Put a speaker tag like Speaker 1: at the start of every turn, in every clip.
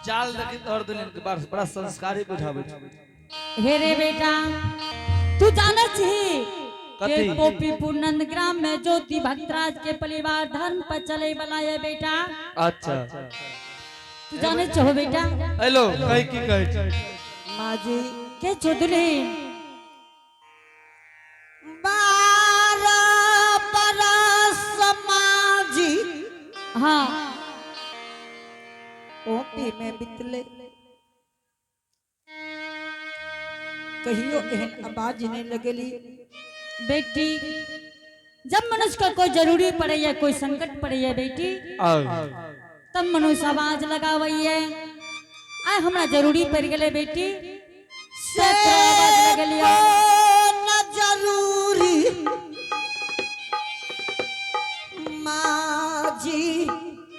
Speaker 1: चाल देखी तोहर दुनिया के बड़ा संस्कारी बुझावे।
Speaker 2: हे रे बेटा तू जाने छी के
Speaker 1: कथी?
Speaker 2: पोपीपुर नंदग्राम में ज्योति भक्तराज के परिवार धर्म पर चले वाला है बेटा।
Speaker 1: अच्छा
Speaker 2: तू जाने चाहो बेटा?
Speaker 1: हेलो कही की कहे
Speaker 2: माँ जी के चौधरी
Speaker 3: 12 बरस समाजी
Speaker 2: हाँ
Speaker 3: ओपी में बितले कहियो एहन आवाज नहीं लगेली।
Speaker 2: बेटी जब मनुष्य का कोई जरूरी पड़े या कोई संकट पड़े है बेटी तब मनुष्य आवाज लगावे है। आय हमरा जरूरी पड़ गए बेटी से आवाज लगलिया
Speaker 3: न जरूरी माजी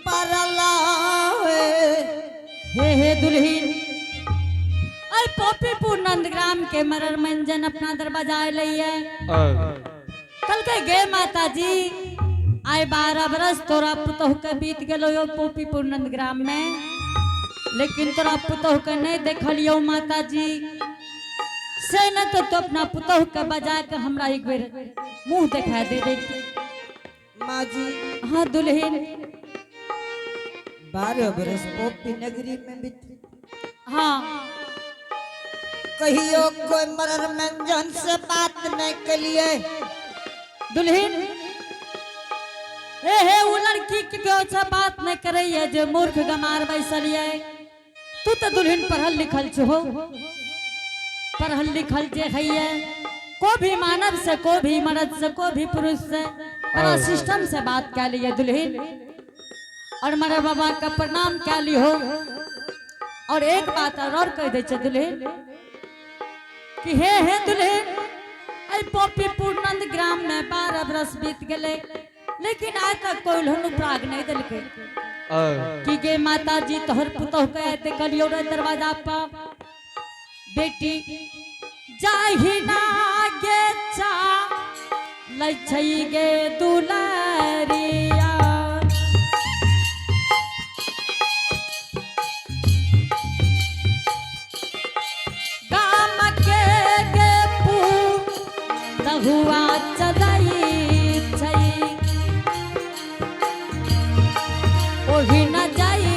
Speaker 3: परला
Speaker 2: हे दुल्हीन अय पोपीपुर नंदग्राम के मरर मंजन अपना दरवाजा लइए कल के गे माता जी आय 12 बरस तोरा पुतोह के बीत गेलो यो पोपीपुर नंदग्राम में लेकिन तोरा पुतोह के नहीं देखलियो माता जी से न तो अपना पुतोह के बजा के हमरा एक बेर मुंह दिखा दे बेटी।
Speaker 3: माँ जी
Speaker 2: हाँ दुल्हीन
Speaker 3: 12 बरस पोपी नगरी में बीत
Speaker 2: हाँ
Speaker 3: कहियो कोई मरर मंजन से बात नहीं कलिए।
Speaker 2: दुल्हीन हे वो लड़की की क्यों से बात नहीं कर रही है जो मूर्ख गमार बैसल है। तू तो दुल्हीन पढ़ल लिखल छो पढ़ल लिखल जे है को भी मानव से को भी मर्द से को भी पुरुष से बड़ा सिस्टम से बात कर ली है दुल्हीन और मरे बाबा का प्रणाम क्या ली हो। और एक बात और कह दे दुल्हीन कि हे दुल्हीन अय पोपीपुर नंदग्राम में 12 बरस बीत गए लेकिन आज तक कोई अनुप्राग नहीं दिलके कि गे माता जी तोहर पुतोह कहते कलियो रे दरवाजा पर बेटी जाहि ना गे चा लछई गे दुलारिया गाम के गे पू हुआ चलाई छई ओही न जाई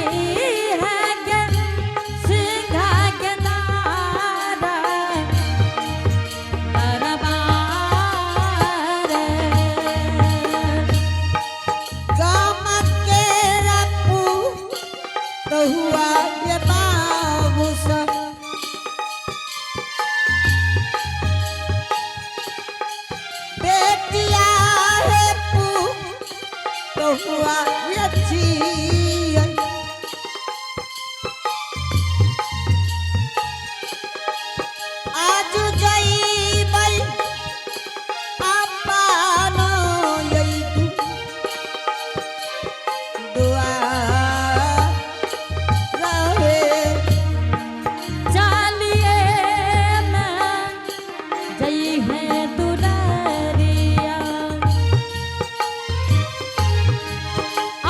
Speaker 2: है गे सिंघा के दारा दरबार
Speaker 3: गाम के रपू तो हुआ ये बाबू सा बेटिया है पू तो हुआ ये जिया। आज जई बई अपानो यई दुआ रहे
Speaker 2: चालिए में जई है दुलारिया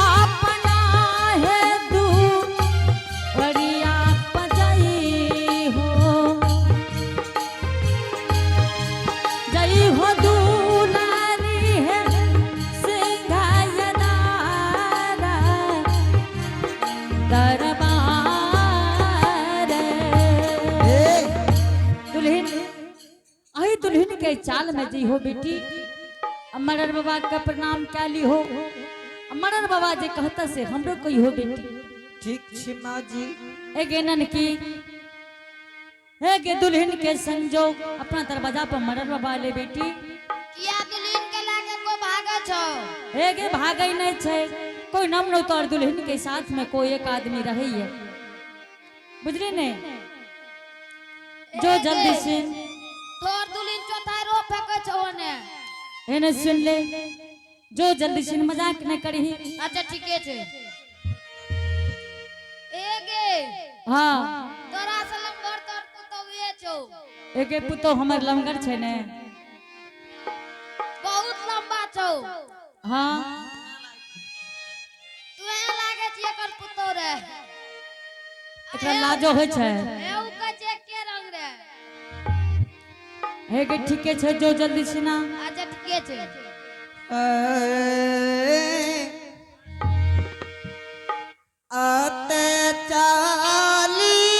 Speaker 2: अपना है दू वरिया पजई हो दुलारी है सिंघायदारा दरबार दुल्हन आई दुल्हन के चाल में जी हो बेटी अमरर बाबा का प्रणाम क्या ली हो अमरर बाबा जे कहता से हमरो कोई हो बेटी
Speaker 3: ठीक छी माँ जी।
Speaker 2: एगे नन की एगे दुल्हन के संजोग अपना दरवाजा पर मरर बाबा ले बेटी
Speaker 4: किया दुल्हन के लागे को भागा छो
Speaker 2: एगे भागई नहीं छे कोई नमनो तोर दुल्हन के साथ में कोई एक आदमी रही है बुझली ने जो जल्दी से
Speaker 4: तोर दुल्हन चौथा रो फेंके छो ने
Speaker 2: एने सुन ले जो जल्दी से मजाक न करी
Speaker 4: अच्छा ठीके छे एगे
Speaker 2: हाँ
Speaker 4: तोरा से लंगर तोर तो हुए छो
Speaker 2: एगे पुतो हमर लंगर छे ने
Speaker 4: बहुत लंबा छो
Speaker 2: हाँ
Speaker 4: तू लागे छी एकर पुतो रे
Speaker 2: एकरा लाजो होइ छै
Speaker 4: ए उ का चेक के रंग रे
Speaker 2: हे के ठीके छै जो जल्दी से ना
Speaker 4: अच्छा ठीके छै
Speaker 3: आते चालिए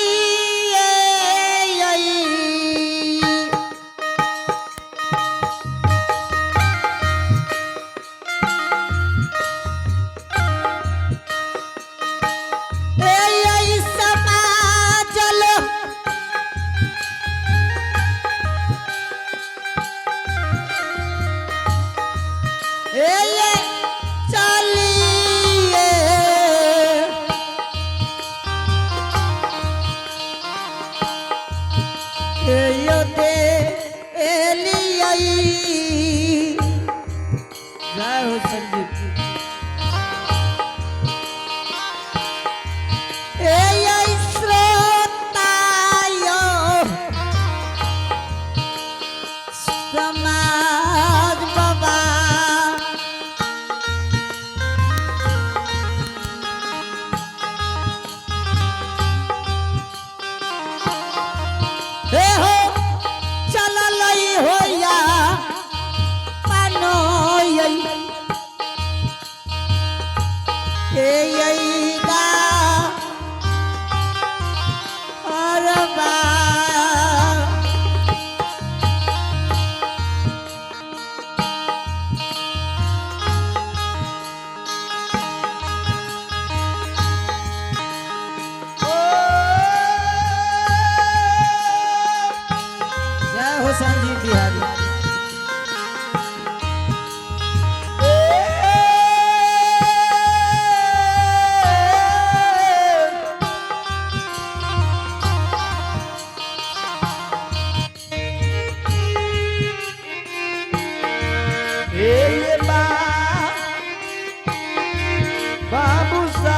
Speaker 3: समाजल ये चलिए यो दे एलियाई
Speaker 1: जय हो संजीव
Speaker 3: ए श्रोतायो समाज बाबा हे हो चलल होया पानोय गा अरबा
Speaker 1: जय हो संजीव बिहारी ये बाबू सा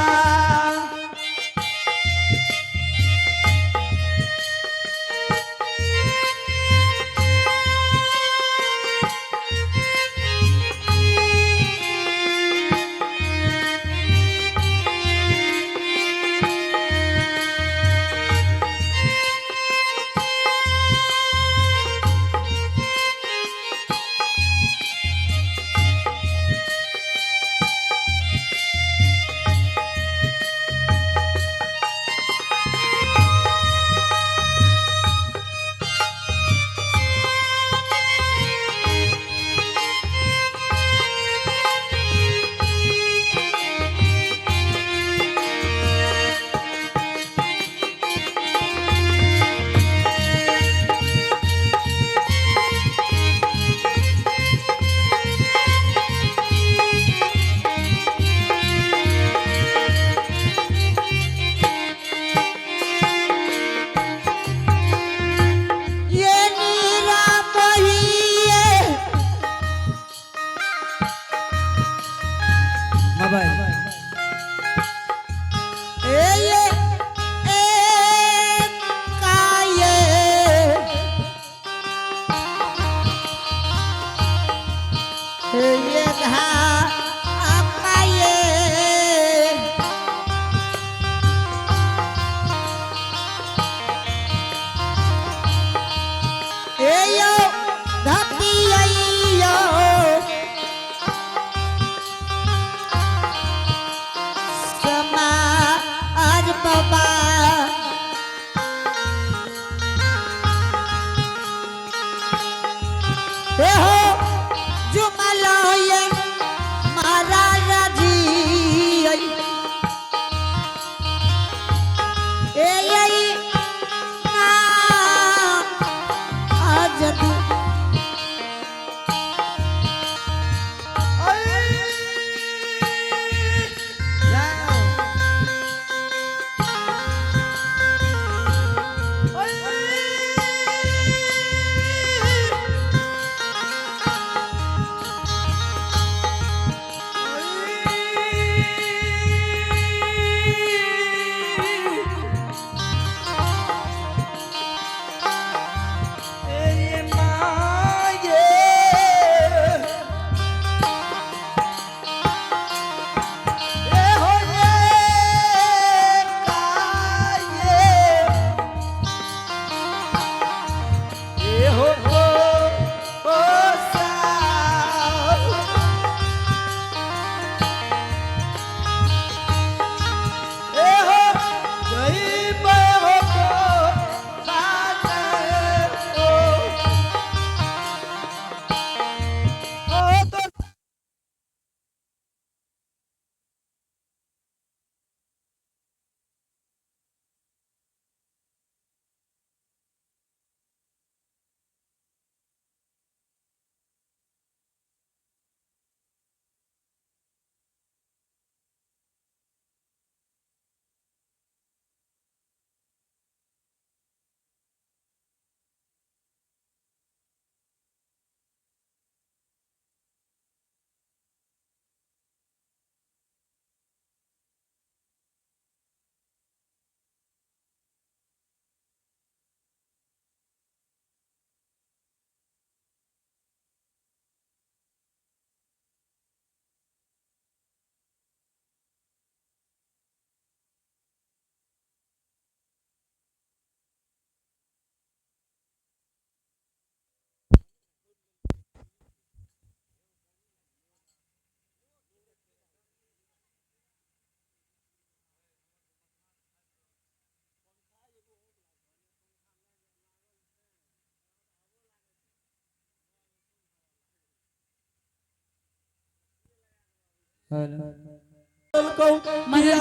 Speaker 2: मनोज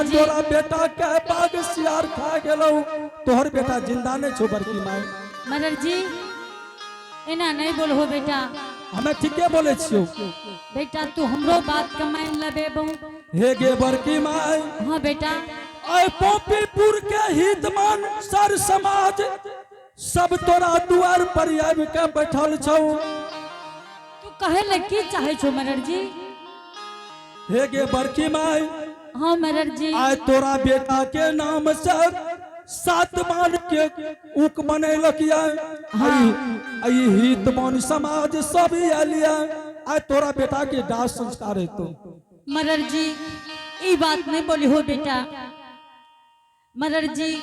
Speaker 2: जी।
Speaker 5: तोरा बेटा के बाग सियार खा गेलो, तोहर बेटा जिंदा नहीं छो बड़की माई।
Speaker 2: मनोज जी एना नहीं बोलहो बेटा।
Speaker 5: हमें ठीके बोले छियो।
Speaker 2: बेटा तू हमरो बात का मान लेबे बहु।
Speaker 5: हे गे बड़की माई,
Speaker 2: हाँ बेटा
Speaker 5: आय पोपीपुर के हितमान सर समाज सब तोरा द्वार पर आबि के बैठल छौ।
Speaker 2: तू कहे ले की चाहे छो मनोज जी।
Speaker 5: हे गे बड़की माई,
Speaker 2: हाँ मनोज जी
Speaker 5: आय तोरा बेटा के नाम से 7 मान के उक बनैलक या। आई हितमान समाज सब आलिया। आय तोरा बेटा के दाह संस्कार हेतु।
Speaker 2: मनोज जी ई बात नहीं बोली हो बेटा। मनोज जी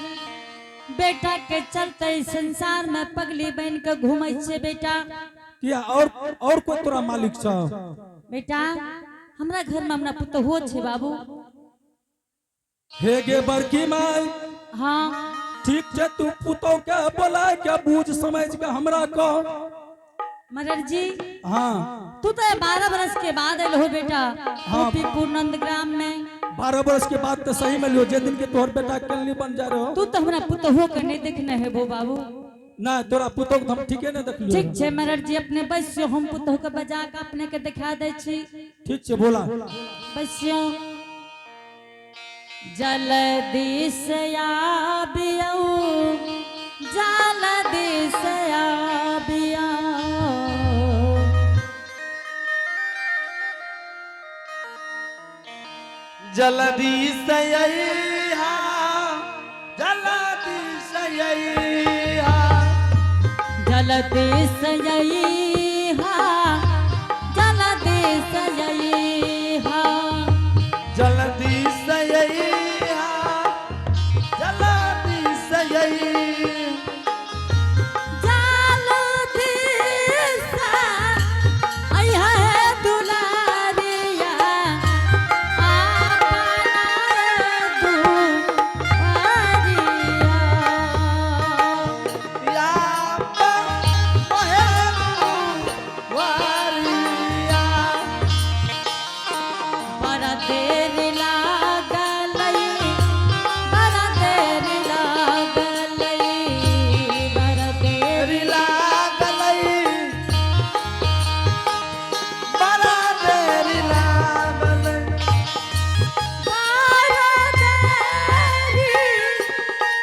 Speaker 2: बेटा के चलते संसार में पगली बन के घूमे छे बेटा।
Speaker 5: किया और कोई तोरा मालिक छ?
Speaker 2: बेटा हमरा घर में हमरा पुत हो छे बाबू।
Speaker 5: हे गे बड़की माई,
Speaker 2: हाँ
Speaker 5: ठीक छे, तू पुतो के बोला के बूझ समझ के हमरा कह।
Speaker 2: मनोज जी
Speaker 5: हाँ
Speaker 2: तू तो 12 बरस के बाद आयल हो बेटा गोपीपुर नंदग्राम में।
Speaker 5: 12 वर्ष के बाद तो सही में लियो, जे दिन के तोहर बेटा कलनी बन जा रहो।
Speaker 2: तू तो हमरा पुत हो के नहीं देखने है वो बाबू।
Speaker 5: ना तोरा पुतो के हम ठीके नहीं देखलियो।
Speaker 2: ठीक छे मनोज जी अपने बसियो हम पुत हो के बजा के अपने के दिखा दे छी।
Speaker 5: ठीक छे बोला।
Speaker 2: बसियो जल्दी से आबियो, जल्दी से आबियो।
Speaker 1: जल्दी से अइहा, जल्दी से अइहा।
Speaker 2: जल्दी से अइहा, जल्दी से अइहा।
Speaker 1: जल्दी से अइहा, जल्दी से अइहा।
Speaker 2: जल्दी से अइहा दुलारिया, अपना दुआरिया।
Speaker 1: या वारिया।
Speaker 2: बड़ा देर लागलई, बड़ा देर लागलई, बड़ा देर
Speaker 1: देरी लागलई, बड़ा देरी लागलई।
Speaker 2: बड़ा देरी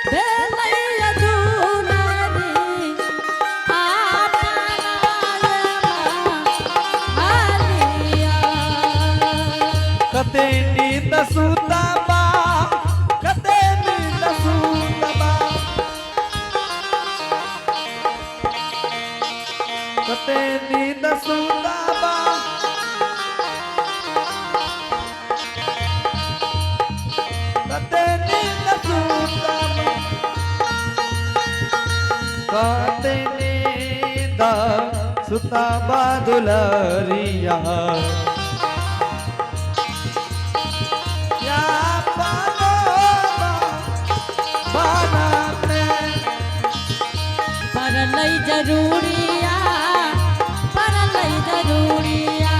Speaker 2: भेलई दुलारी, अपना हालिया।
Speaker 1: कते नींद सुतबा, कते नींद सुतबा। कते नींद सुतबा। कते नींद सुतबा। कते नींद सुतबा दुलरिया। या बनाते
Speaker 2: परलई जरूरिया, परलई जरूरिया।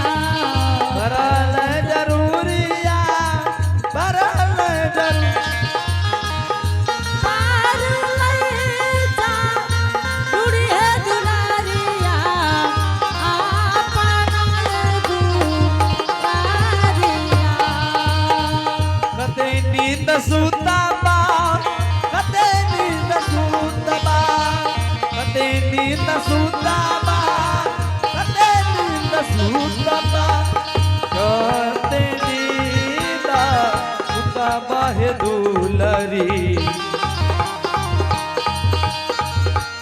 Speaker 1: बरल जरूरिया, बरल जरूर।
Speaker 2: परलई जरूरी है दुलारिया, अपना दुआरिया।
Speaker 1: कते नींद सुतबा, कते नींद सुतबा। कते नींद सुतबा, कते नींद सुतबा। कते नींद सुतबा हे दुलरी।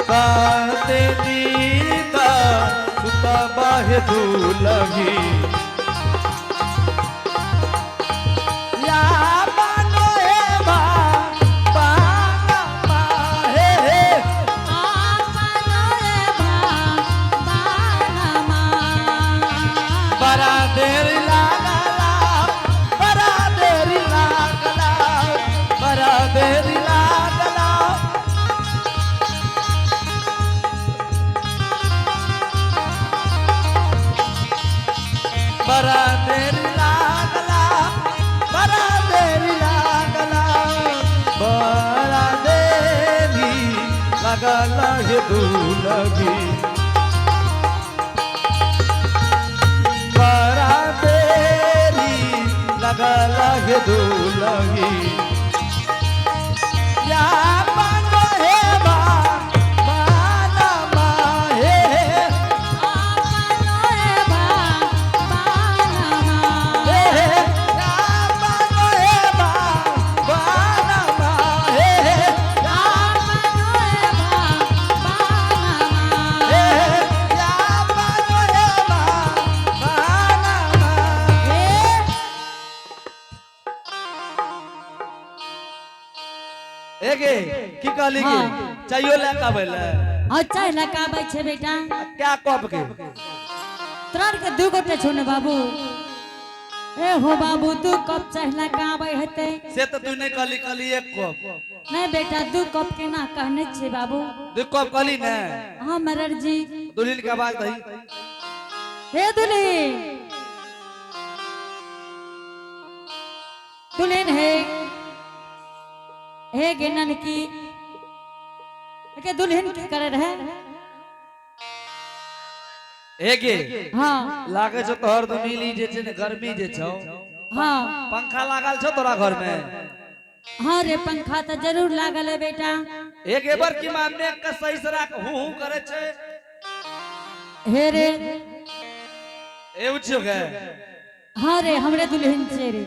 Speaker 1: कते नींद सुतबा हे दुलरी। या बानो हे बा, बाना बा हे हे।
Speaker 2: अपना बानमा।
Speaker 1: बड़ा देर लागला, बड़ा देर लागला, बड़ा देर लागला। हे दुलगी बड़ा देरी लगल हे दुलगी या मांगो हे बा बाना माहे एगे की कहली के
Speaker 2: हाँ।
Speaker 1: चाहिए लेका बैले
Speaker 2: अच्छा लगाबै छे बेटा
Speaker 1: क्या कब के
Speaker 2: तोर के दू गोटे छोने बाबू ए हो बाबू दू कप चाय लगाबै हते
Speaker 1: से तो तू नहीं कहली कहली एक कप
Speaker 2: नहीं बेटा दू कप के ना कहने छे बाबू
Speaker 1: दू कप कहली ना
Speaker 2: हाँ मरर जी
Speaker 1: दुल्हन के आवाज दही
Speaker 2: हे दुल्हन दुल्हन हे गेनन की के दुल्हन की करे रहे
Speaker 1: एगे
Speaker 2: हाँ
Speaker 1: लागे छो तोहर तो मिली जे छे ने गर्मी जे छौ
Speaker 2: हाँ
Speaker 1: पंखा लागल छो तोरा घर में
Speaker 2: हाँ रे पंखा तो जरूर लागल है बेटा
Speaker 1: एक एबर की मामने का सही सरा हूं करे छे
Speaker 2: हे रे
Speaker 1: ए उछो गए
Speaker 2: हाँ रे हमरे दुल्हन छे रे